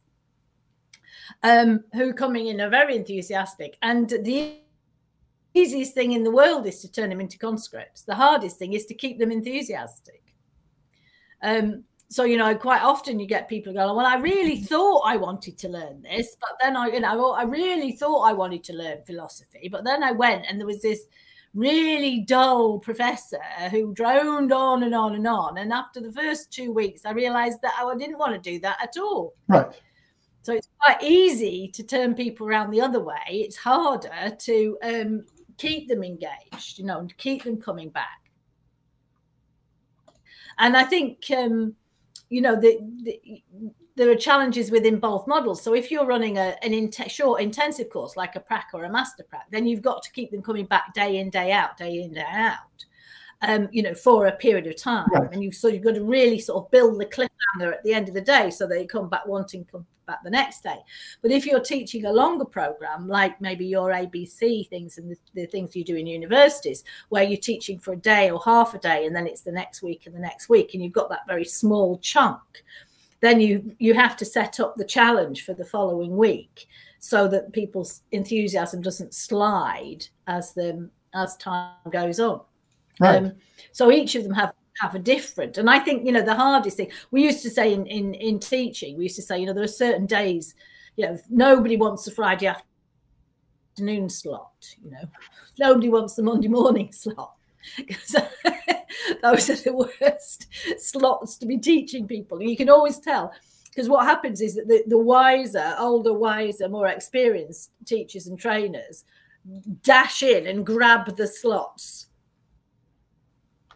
who coming in are very enthusiastic, and the easiest thing in the world is to turn them into conscripts. The hardest thing is to keep them enthusiastic. So, you know, quite often you get people going, well, I really thought I wanted to learn this, but then I really thought I wanted to learn philosophy, but then I went and there was this really dull professor who droned on and on and on. And after the first 2 weeks, I realized that I didn't want to do that at all. Right. So it's quite easy to turn people around the other way. It's harder to keep them engaged, you know, and keep them coming back. And I think, you know, there are challenges within both models. So if you're running an short intensive course like a prac or a master prac, then you've got to keep them coming back day in, day out, you know, for a period of time. Right. And you've got to really sort of build the cliffhanger at the end of the day so they come back wanting to come back the next day. But if you're teaching a longer program, like maybe your ABC things and the things you do in universities, where you're teaching for a day or half a day, and then it's the next week and the next week, and you've got that very small chunk, then you have to set up the challenge for the following week so that people's enthusiasm doesn't slide as time goes on. Right. So each of them have a different, and I think, you know, the hardest thing we used to say in teaching, we used to say, you know, there are certain days, you know, nobody wants the Friday afternoon slot, you know, nobody wants the Monday morning slot, because those are the worst slots to be teaching people. You can always tell, because what happens is that the wiser, older, wiser, more experienced teachers and trainers dash in and grab the slots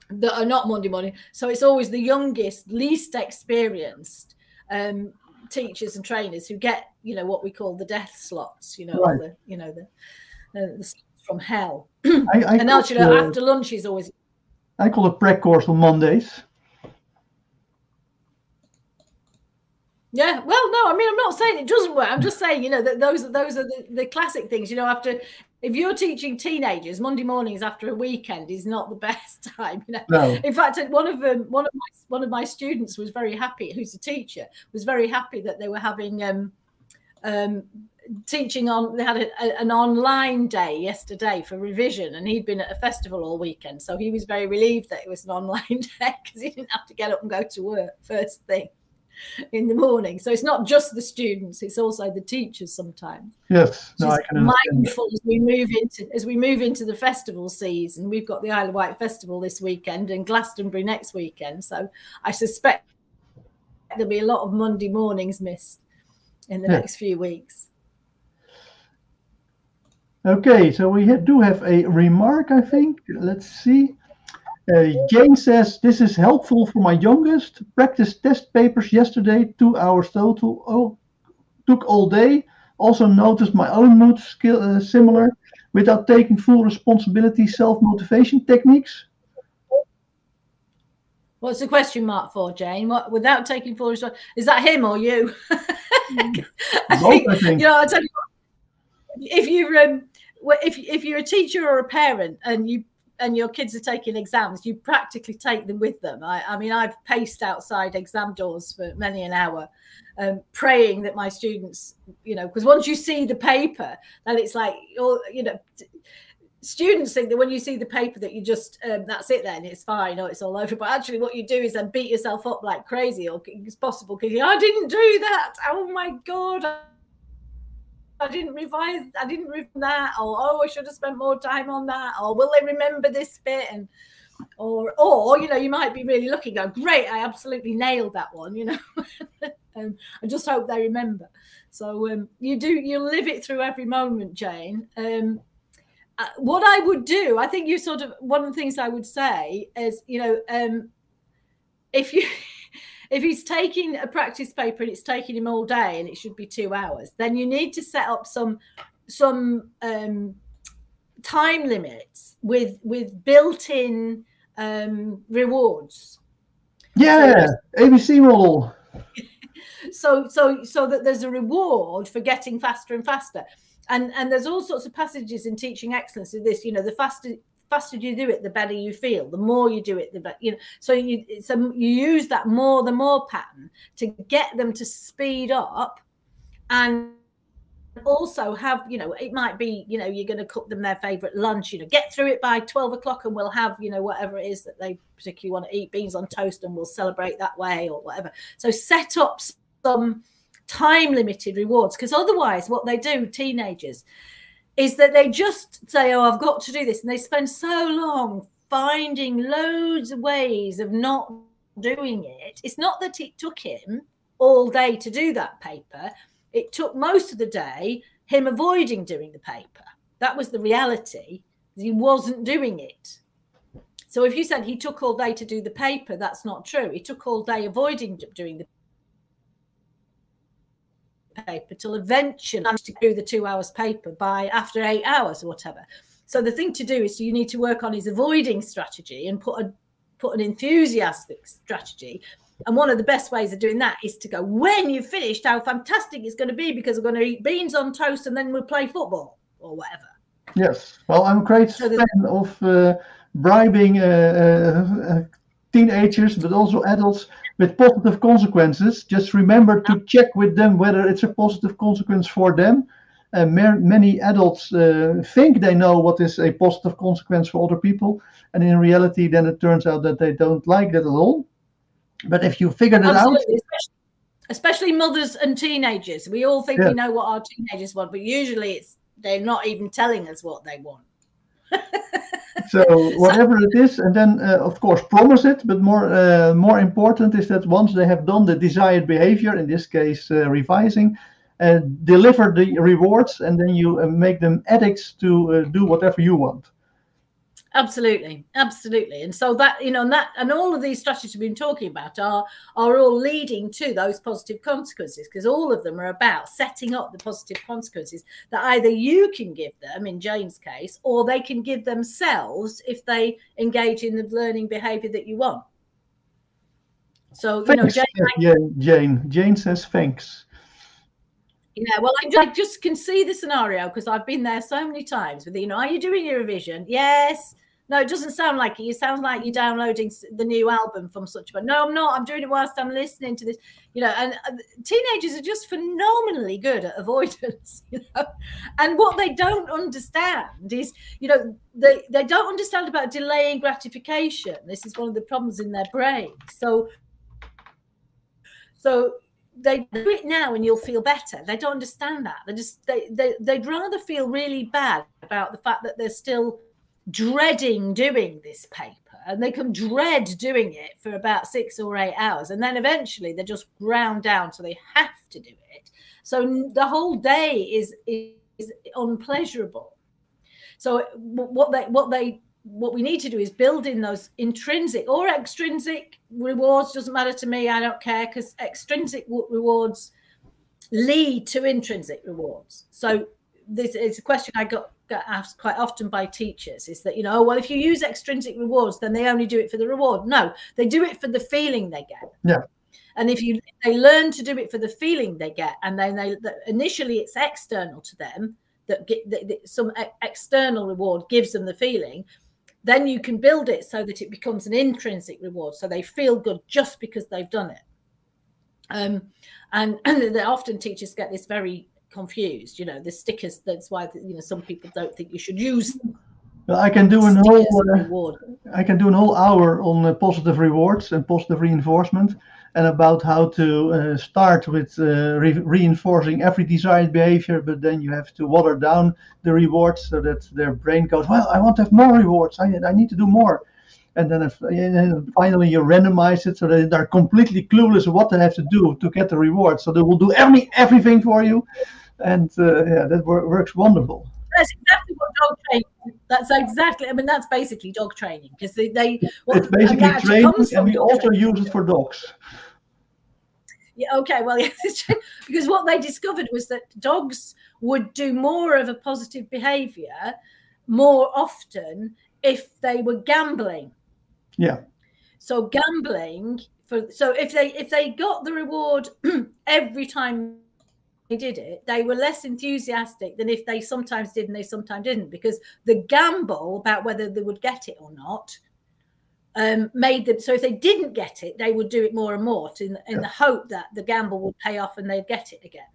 that are not Monday morning. So it's always the youngest, least experienced teachers and trainers who get, you know, what we call the death slots, you know, right. the slots from hell. And actually, after lunch is always. I call it prep course on Mondays. Yeah, well, no, I mean, I'm not saying it doesn't work. I'm just saying, you know, that those are the classic things. You know, if you're teaching teenagers, Monday mornings after a weekend is not the best time. You know, no. In fact, one of my students was very happy. Who's a teacher, was very happy that they were having teaching on. They had an online day yesterday for revision, and he'd been at a festival all weekend, so he was very relieved that it was an online day because he didn't have to get up and go to work first thing in the morning. So it's not just the students, it's also the teachers sometimes. Yes, no, I can mindful as we move into the festival season. We've got the Isle of Wight Festival this weekend and Glastonbury next weekend, so I suspect there'll be a lot of Monday mornings missed in the next few weeks. Okay, so we do have a remark, I think. Let's see. Jane says, this is helpful for my youngest. Practice test papers yesterday, 2 hours total. Oh, took all day. Also noticed my own mood similar, without taking full responsibility, self-motivation techniques. What's the question mark for, Jane? What, without taking full responsibility? Is that him or you? I think. You know, I'll tell you what, if you're a teacher or a parent and your kids are taking exams, you practically take them with them. I mean, I've paced outside exam doors for many an hour, praying that my students, you know, because once you see the paper, then it's like, you know, students think that when you see the paper that you just, that's it then, it's fine, or it's all over. But actually what you do is then beat yourself up like crazy, or it's possible because I didn't do that. Oh my God. I didn't revise that, or I should have spent more time on that, or will they remember this bit? And or you know, you might be really lucky, go, great, I absolutely nailed that one, you know. I just hope they remember. So you live it through every moment, Jane. What I would do, I think one of the things I would say is, you know, if he's taking a practice paper and it's taking him all day and it should be 2 hours, then you need to set up some time limits with built-in rewards. Yeah, ABC model. So that there's a reward for getting faster and faster. And there's all sorts of passages in Teaching Excellence of this, you know, the faster you do it, the better you feel. The more you do it, the better, you know. So you use that more the more pattern to get them to speed up, and also have, you know, it might be, you know, you're going to cook them their favorite lunch, you know, get through it by 12 o'clock and we'll have, you know, whatever it is that they particularly want to eat, beans on toast, and we'll celebrate that way or whatever. So set up some time limited rewards, because otherwise what they do, teenagers, is that they just say, oh, I've got to do this. And they spend so long finding loads of ways of not doing it. It's not that it took him all day to do that paper. It took most of the day him avoiding doing the paper. That was the reality. He wasn't doing it. So if you said he took all day to do the paper, that's not true. He took all day avoiding doing the paper till eventually managed to do the 2 hours paper by after 8 hours or whatever. So the thing to do is you need to work on his avoiding strategy and put an enthusiastic strategy. And one of the best ways of doing that is to go, when you've finished, how fantastic it's going to be, because I'm going to eat beans on toast and then we'll play football or whatever. Yes, well, I'm a great fan of bribing teenagers, but also adults, with positive consequences. Just remember to check with them whether it's a positive consequence for them. Many adults think they know what is a positive consequence for other people, and in reality, then it turns out that they don't like that at all. But if you figured it out, especially mothers and teenagers, we all think we know what our teenagers want, but usually they're not even telling us what they want. So whatever it is, and then of course promise it, but more important is that once they have done the desired behavior, in this case revising, deliver the rewards, and then you make them addicts to do whatever you want. Absolutely, absolutely. And so that, and all of these strategies we've been talking about are all leading to those positive consequences, because all of them are about setting up the positive consequences that either you can give them, in Jane's case, or they can give themselves if they engage in the learning behavior that you want. So, thanks. Jane says thanks. Yeah, well, I just can see the scenario because I've been there so many times with, are you doing your revision? Yes. No, it doesn't sound like it. It sounds like you're downloading the new album from such a. No, I'm not. I'm doing it whilst I'm listening to this. And teenagers are just phenomenally good at avoidance. And what they don't understand is, they don't understand about delaying gratification. This is one of the problems in their brain. So they do it now and you'll feel better. They don't understand that. They'd rather feel really bad about the fact that they're still dreading doing this paper, and they can dread doing it for about 6 or 8 hours, and then eventually they're just ground down so they have to do it. So the whole day is unpleasurable. So what we need to do is build in those intrinsic or extrinsic rewards. Doesn't matter to me. I don't care, because extrinsic rewards lead to intrinsic rewards. So this is a question I got asked quite often by teachers, is that, well, if you use extrinsic rewards, then they only do it for the reward. No, they do it for the feeling they get. Yeah. And if they learn to do it for the feeling they get, and then initially it's external to them, that some external reward gives them the feeling, then you can build it so that it becomes an intrinsic reward, so they feel good just because they've done it. And often teachers get this very confused, the stickers. That's why some people don't think you should use. Well, I can do a whole hour on positive rewards and positive reinforcement, and about how to start with reinforcing every desired behavior, but then you have to water down the rewards so that their brain goes, well, I want to have more rewards. I need to do more. And then finally you randomize it so that they're completely clueless of what they have to do to get the reward. So they will do everything for you. And that works wonderful. That's exactly what dog training. That's exactly. that's basically dog training, because it's basically training, and we also use it for dogs. Yeah. Okay. Well, yes, because what they discovered was that dogs would do more of a positive behavior more often if they were gambling. Yeah. So gambling if they got the reward every time they did it, they were less enthusiastic than if they sometimes did and they sometimes didn't, because the gamble about whether they would get it or not made them. So if they didn't get it, they would do it more and more in the hope that the gamble would pay off and they'd get it again.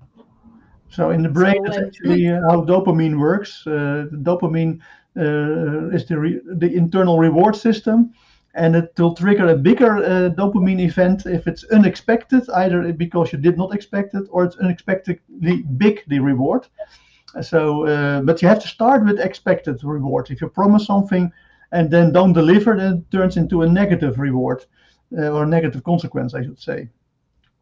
So in the brain, that's actually how dopamine works. Dopamine is the internal reward system, and it will trigger a bigger dopamine event if it's unexpected, either because you did not expect it or it's unexpectedly big, the reward. So, but you have to start with expected reward. If you promise something and then don't deliver, then it turns into a negative reward or a negative consequence, I should say.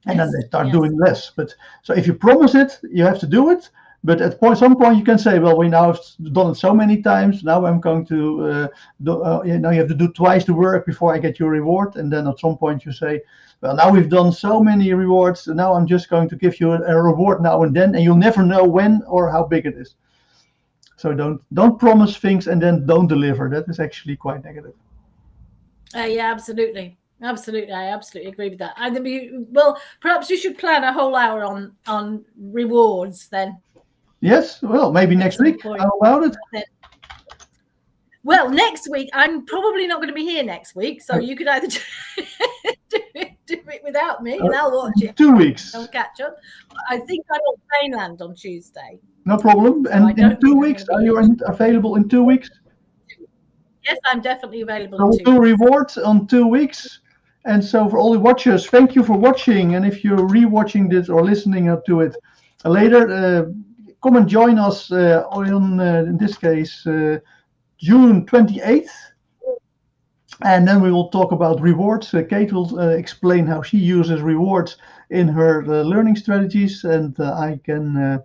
And then they start doing less. But so if you promise it, you have to do it. But at some point you can say, well, we now have done it so many times. Now I'm going to, you have to do twice the work before I get your reward. And then at some point you say, well, now we've done so many rewards. Now I'm just going to give you a reward now and then, and you'll never know when or how big it is. So don't promise things and then don't deliver. That is actually quite negative. Yeah, absolutely. Absolutely, I absolutely agree with that. Well, perhaps you should plan a whole hour on rewards then. Yes, well, maybe next week. How about it? Well, next week, I'm probably not going to be here next week, so you could either do it without me, and I'll watch it. 2 weeks. I'll catch up. I think I'm on Mainland on Tuesday. No problem. So I And don't in 2 think I'm weeks, gonna are be you available in 2 weeks? Yes, I'm definitely available So in we'll 2 do weeks. rewards on 2 weeks. And so for all the watchers, thank you for watching. And if you're rewatching this or listening to it later, come and join us on, in this case, June 28th. And then we will talk about rewards. Kate will explain how she uses rewards in her learning strategies, and I can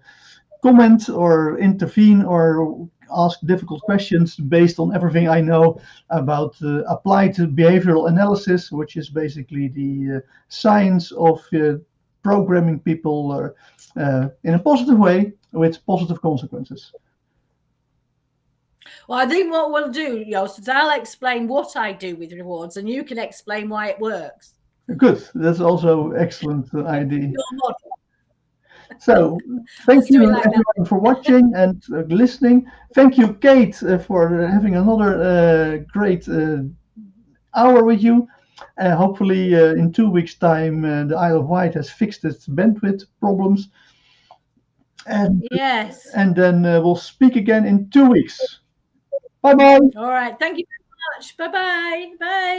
comment or intervene or ask difficult questions based on everything I know about applied behavioral analysis, which is basically the science of programming people in a positive way with positive consequences. Well, I think what we'll do, Joost, is I'll explain what I do with rewards, and you can explain why it works. Good. That's also excellent idea. Your model. So, Let's thank do you it like that. everyone for watching and listening. Thank you, Kate, for having another great hour with you. Hopefully, in 2 weeks' time, the Isle of Wight has fixed its bandwidth problems. Yes. And then we'll speak again in 2 weeks. Bye bye. All right. Thank you very much. Bye-bye. Bye.